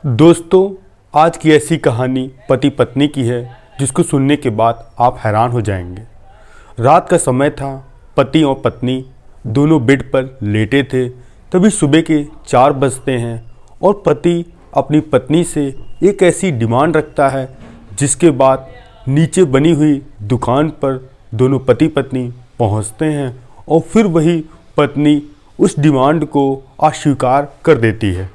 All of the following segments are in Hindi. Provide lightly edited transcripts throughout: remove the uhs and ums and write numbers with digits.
दोस्तों, आज की ऐसी कहानी पति पत्नी की है जिसको सुनने के बाद आप हैरान हो जाएंगे। रात का समय था, पति और पत्नी दोनों बेड पर लेटे थे। तभी सुबह के 4 बजते हैं और पति अपनी पत्नी से एक ऐसी डिमांड रखता है जिसके बाद नीचे बनी हुई दुकान पर दोनों पति पत्नी पहुंचते हैं और फिर वही पत्नी उस डिमांड को अस्वीकार कर देती है।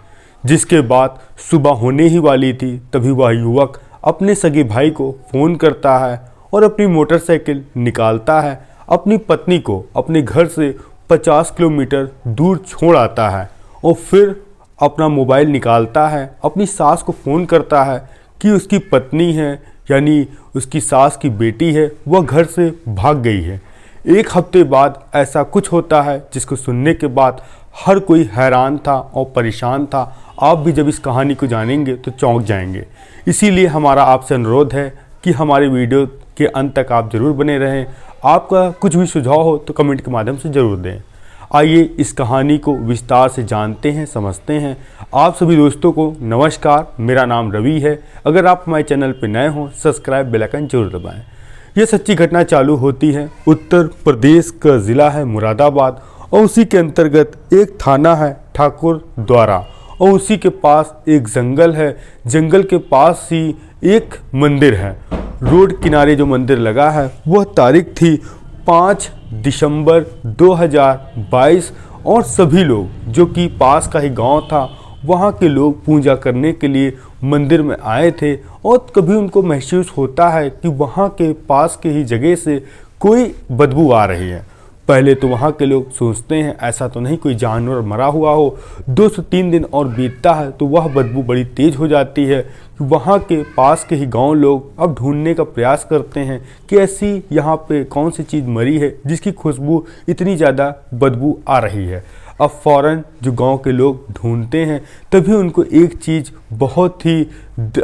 जिसके बाद सुबह होने ही वाली थी, तभी वह युवक अपने सगे भाई को फ़ोन करता है और अपनी मोटरसाइकिल निकालता है, अपनी पत्नी को अपने घर से 50 किलोमीटर दूर छोड़ आता है और फिर अपना मोबाइल निकालता है, अपनी सास को फ़ोन करता है कि उसकी पत्नी है, यानी उसकी सास की बेटी है, वह घर से भाग गई है। 1 हफ्ते बाद ऐसा कुछ होता है जिसको सुनने के बाद हर कोई हैरान था और परेशान था। आप भी जब इस कहानी को जानेंगे तो चौंक जाएंगे। इसीलिए हमारा आपसे अनुरोध है कि हमारे वीडियो के अंत तक आप ज़रूर बने रहें। आपका कुछ भी सुझाव हो तो कमेंट के माध्यम से ज़रूर दें। आइए इस कहानी को विस्तार से जानते हैं, समझते हैं। आप सभी दोस्तों को नमस्कार, मेरा नाम रवि है। अगर आप हमारे चैनल पर नए हों, सब्सक्राइब बेल आइकन जरूर दबाएं। यह सच्ची घटना चालू होती है उत्तर प्रदेश का ज़िला है मुरादाबाद और उसी के अंतर्गत एक थाना है ठाकुर द्वारा और उसी के पास एक जंगल है। जंगल के पास ही एक मंदिर है। रोड किनारे जो मंदिर लगा है वह तारीख थी 5 दिसंबर 2022 और सभी लोग जो कि पास का ही गांव था, वहां के लोग पूजा करने के लिए मंदिर में आए थे और कभी उनको महसूस होता है कि वहां के पास के ही जगह से कोई बदबू आ रही है। पहले तो वहाँ के लोग सोचते हैं ऐसा तो नहीं कोई जानवर मरा हुआ हो। 2 से 3 दिन और बीतता है तो वह बदबू बड़ी तेज़ हो जाती है कि वहाँ के पास के ही गांव लोग अब ढूंढने का प्रयास करते हैं कि ऐसी यहाँ पे कौन सी चीज़ मरी है जिसकी खुशबू इतनी ज़्यादा बदबू आ रही है। अब फ़ौरन जो गांव के लोग ढूंढते हैं तभी उनको एक चीज़ बहुत ही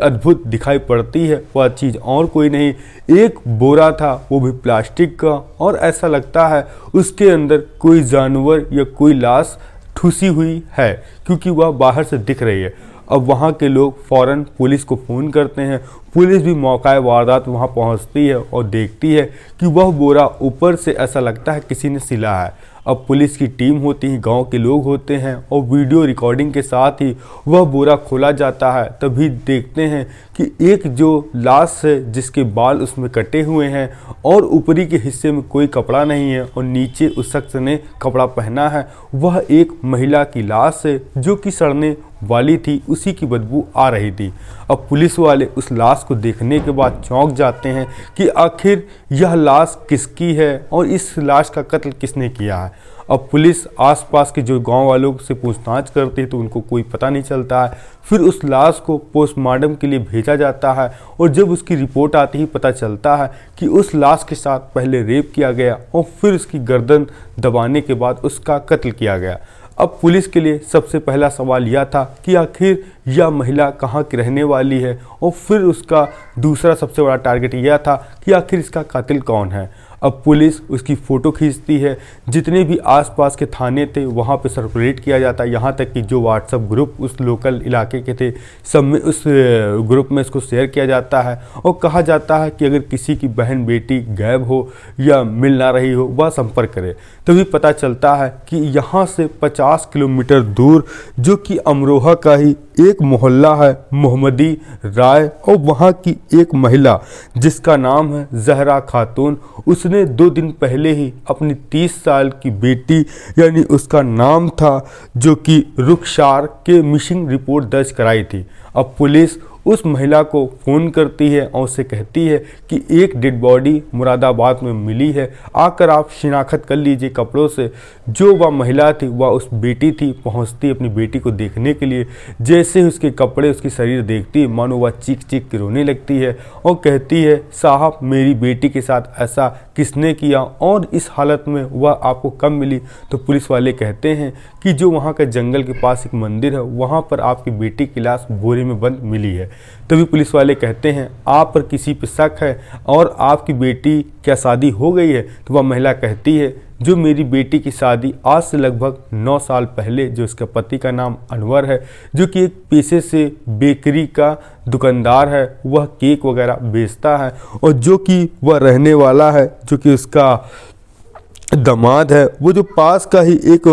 अद्भुत दिखाई पड़ती है। वह चीज़ और कोई नहीं, एक बोरा था, वो भी प्लास्टिक का, और ऐसा लगता है उसके अंदर कोई जानवर या कोई लाश ठुसी हुई है क्योंकि वह बाहर से दिख रही है। अब वहाँ के लोग फ़ौरन पुलिस को फ़ोन करते हैं। पुलिस भी मौका वारदात वहाँ पहुँचती है और देखती है कि वह बोरा ऊपर से ऐसा लगता है किसी ने सिला है। अब पुलिस की टीम होती है, गांव के लोग होते हैं और वीडियो रिकॉर्डिंग के साथ ही वह बोरा खोला जाता है। तभी देखते हैं कि एक जो लाश है जिसके बाल उसमें कटे हुए हैं और ऊपरी के हिस्से में कोई कपड़ा नहीं है और नीचे उस शख्स ने कपड़ा पहना है, वह एक महिला की लाश है जो कि सड़ने वाली थी, उसी की बदबू आ रही थी। अब पुलिस वाले उस लाश को देखने के बाद चौंक जाते हैं कि आखिर यह लाश किसकी है और इस लाश का कत्ल किसने किया है। अब पुलिस आसपास के जो गांव वालों से पूछताछ करती है तो उनको कोई पता नहीं चलता है। फिर उस लाश को पोस्टमार्टम के लिए भेजा जाता है और जब उसकी रिपोर्ट आती ही पता चलता है कि उस लाश के साथ पहले रेप किया गया और फिर उसकी गर्दन दबाने के बाद उसका कत्ल किया गया। अब पुलिस के लिए सबसे पहला सवाल यह था कि आखिर यह महिला कहाँ की रहने वाली है और फिर उसका दूसरा सबसे बड़ा टारगेट यह था कि आखिर इसका कातिल कौन है। अब पुलिस उसकी फ़ोटो खींचती है, जितने भी आसपास के थाने थे वहाँ पे सर्कुलेट किया जाता है, यहाँ तक कि जो व्हाट्सएप ग्रुप उस लोकल इलाके के थे सब में उस ग्रुप में इसको शेयर किया जाता है और कहा जाता है कि अगर किसी की बहन बेटी गायब हो या मिल ना रही हो वह संपर्क करे। तभी पता चलता है कि यहाँ से 50 किलोमीटर दूर जो कि अमरोहा का ही एक मोहल्ला है मोहम्मदी राय और वहाँ की एक महिला जिसका नाम है जहरा खातून, उसने 2 दिन पहले ही अपनी 30 साल की बेटी यानी उसका नाम था जो कि रुखसार के मिसिंग रिपोर्ट दर्ज कराई थी। अब पुलिस उस महिला को फ़ोन करती है और उससे कहती है कि एक डेड बॉडी मुरादाबाद में मिली है, आकर आप शिनाख्त कर लीजिए कपड़ों से। जो वह महिला थी वह उस बेटी थी, पहुंचती अपनी बेटी को देखने के लिए। जैसे ही उसके कपड़े उसकी शरीर देखती है मानो वह चीख चीख के रोने लगती है और कहती है, साहब मेरी बेटी के साथ ऐसा किसने किया और इस हालत में वह आपको कब मिली। तो पुलिस वाले कहते हैं कि जो वहाँ के जंगल के पास एक मंदिर है वहाँ पर आपकी बेटी की लाश बोरे में बंद मिली है। तभी पुलिस वाले कहते हैं आप पर किसी पे शक है और आपकी बेटी क्या शादी हो गई है। तो वह महिला कहती है जो मेरी बेटी की शादी आज से लगभग 9 साल पहले, जो इसके पति का नाम अनवर है, जो कि एक पेशे से बेकरी का दुकानदार है, वह केक वगैरह बेचता है, और जो कि वह रहने वाला है, जो कि उसका दामाद है, वो जो पास का ही एक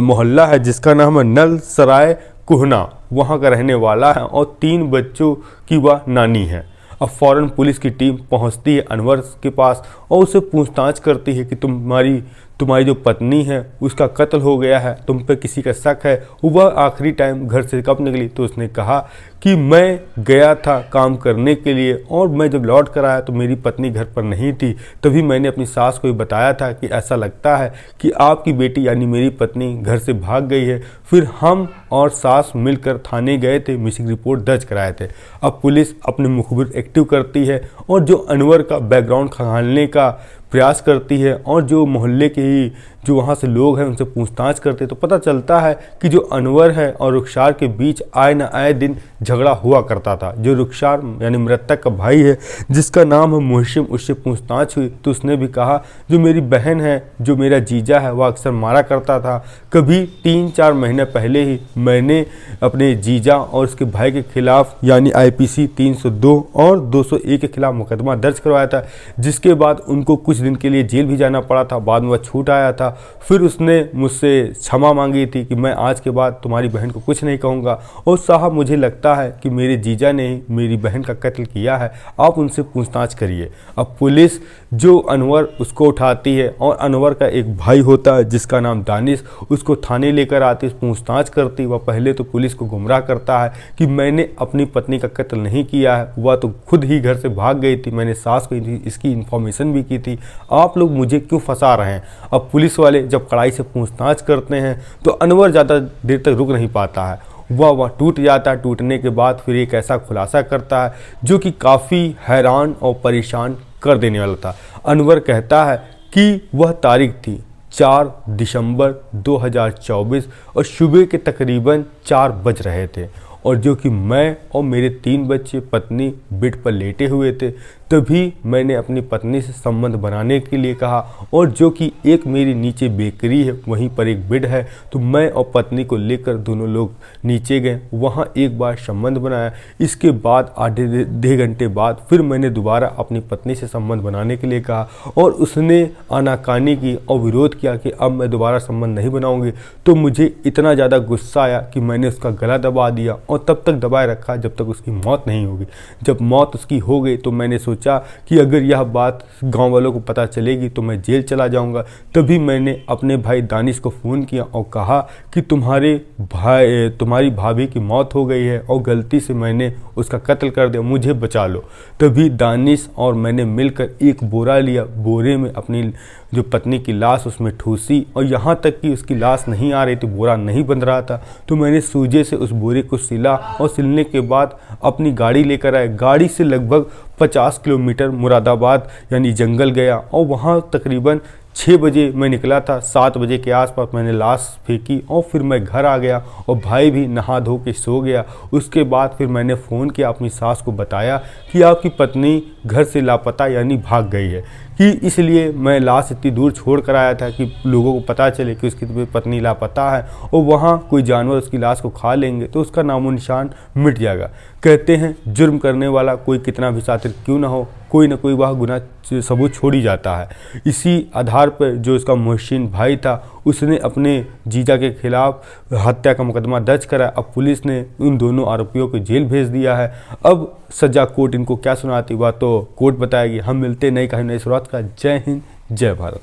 मोहल्ला है जिसका नाम है नल सराय कुहना, वहाँ का रहने वाला है, और 3 बच्चों की वह नानी है। अब फ़ौरन पुलिस की टीम पहुंचती है अनवर के पास और उससे पूछताछ करती है कि तुम्हारी जो पत्नी है उसका कत्ल हो गया है, तुम पे किसी का शक है। वह आखिरी टाइम घर से कब निकली तो उसने कहा कि मैं गया था काम करने के लिए, और मैं जब लौट कर आया तो मेरी पत्नी घर पर नहीं थी। तभी मैंने अपनी सास को बताया था कि ऐसा लगता है कि आपकी बेटी यानी मेरी पत्नी घर से भाग गई है। फिर हम और सास मिलकर थाने गए थे, मिसिंग रिपोर्ट दर्ज कराए थे। अब पुलिस अपने मुखबिर एक्टिव करती है और जो अनवर का बैकग्राउंड खंगालने का प्रयास करती है, और जो मोहल्ले के ही जो वहाँ से लोग हैं उनसे पूछताछ करते हैं, तो पता चलता है कि जो अनवर है और रुखसार के बीच आए न आए दिन झगड़ा हुआ करता था। जो रुखसार यानी मृतक का भाई है जिसका नाम है मुहसिन, उससे पूछताछ हुई तो उसने भी कहा जो मेरी बहन है, जो मेरा जीजा है, वह अक्सर मारा करता था। कभी 3-4 महीने पहले ही मैंने अपने जीजा और उसके भाई के खिलाफ यानी IPC 302 और 201 के खिलाफ मुकदमा दर्ज करवाया था, जिसके बाद उनको कुछ दिन के लिए जेल भी जाना पड़ा था। बाद में वह छूट आया था। फिर उसने मुझसे क्षमा मांगी थी कि मैं आज के बाद तुम्हारी बहन को कुछ नहीं कहूँगा, और साहब मुझे लगता है कि मेरे जीजा ने ही मेरी बहन का कत्ल किया है, आप उनसे पूछताछ करिए। अब पुलिस जो अनवर उसको उठाती है, और अनवर का एक भाई होता है जिसका नाम दानिश, उसको थाने लेकर आती, पूछताछ करती। वह पहले तो पुलिस को गुमराह करता है कि मैंने अपनी पत्नी का कत्ल नहीं किया है, वह तो खुद ही घर से भाग गई थी, मैंने सास को इसकी इन्फॉर्मेशन भी की थी, आप लोग मुझे क्यों फंसा रहे हैं। अब पुलिस वाले जब कड़ाई से पूछताछ करते हैं तो अनवर ज़्यादा देर तक रुक नहीं पाता है, वह टूट जाता है। टूटने के बाद फिर एक ऐसा खुलासा करता है जो कि काफ़ी हैरान और परेशान कर देने वाला था। अनवर कहता है कि वह तारीख थी 4 दिसंबर 2024 और सुबह के तकरीबन 4 बज रहे थे, और जो कि मैं और मेरे 3 बच्चे पत्नी बेड पर लेटे हुए थे। तभी मैंने अपनी पत्नी से संबंध बनाने के लिए कहा, और जो कि एक मेरी नीचे बेकरी है, वहीं पर एक बेड है, तो मैं और पत्नी को लेकर दोनों लोग नीचे गए, वहाँ एक बार संबंध बनाया। इसके बाद आधे घंटे बाद फिर मैंने दोबारा अपनी पत्नी से संबंध बनाने के लिए कहा, और उसने आनाकानी की और विरोध किया कि अब मैं दोबारा संबंध नहीं बनाऊंगी। तो मुझे इतना ज़्यादा गुस्सा आया कि मैंने उसका गला दबा दिया, और तब तक दबाए रखा जब तक उसकी मौत नहीं होगी। जब मौत उसकी हो गई तो मैंने सोचा कि अगर यह बात गांव वालों को पता चलेगी तो मैं जेल चला जाऊंगा। तभी मैंने अपने भाई दानिश को फ़ोन किया और कहा कि तुम्हारी भाभी की मौत हो गई है और गलती से मैंने उसका कत्ल कर दिया, मुझे बचा लो। तभी दानिश और मैंने मिलकर एक बोरा लिया, बोरे में अपनी जो पत्नी की लाश उसमें ठूसी, और यहाँ तक कि उसकी लाश नहीं आ रही थी, बोरा नहीं बंध रहा था, तो मैंने सूजे से उस बोरे को सिला, और सिलने के बाद अपनी गाड़ी लेकर आए। गाड़ी से लगभग 50 किलोमीटर मुरादाबाद यानी जंगल गया, और वहाँ तकरीबन 6 बजे मैं निकला था। 7 बजे के आसपास मैंने लाश फेंकी और फिर मैं घर आ गया, और भाई भी नहा धो के सो गया। उसके बाद फिर मैंने फ़ोन किया, अपनी सास को बताया कि आपकी पत्नी घर से लापता यानी भाग गई है, कि इसलिए मैं लाश इतनी दूर छोड़ कर आया था कि लोगों को पता चले कि उसकी पत्नी लापता है, और वहाँ कोई जानवर उसकी लाश को खा लेंगे तो उसका नामो निशान मिट जाएगा। कहते हैं जुर्म करने वाला कोई कितना भी सातिर क्यों ना हो, कोई ना कोई वह गुनाह सबूत छोड़ ही जाता है। इसी आधार पर जो इसका मुहसिन भाई था उसने अपने जीजा के खिलाफ हत्या का मुकदमा दर्ज करा। अब पुलिस ने उन दोनों आरोपियों को जेल भेज दिया है। अब सजा कोर्ट इनको क्या सुनाती, वह तो कोर्ट बताएगी। हम मिलते नई कहानी नई शुरुआत का। जय हिंद, जय भारत।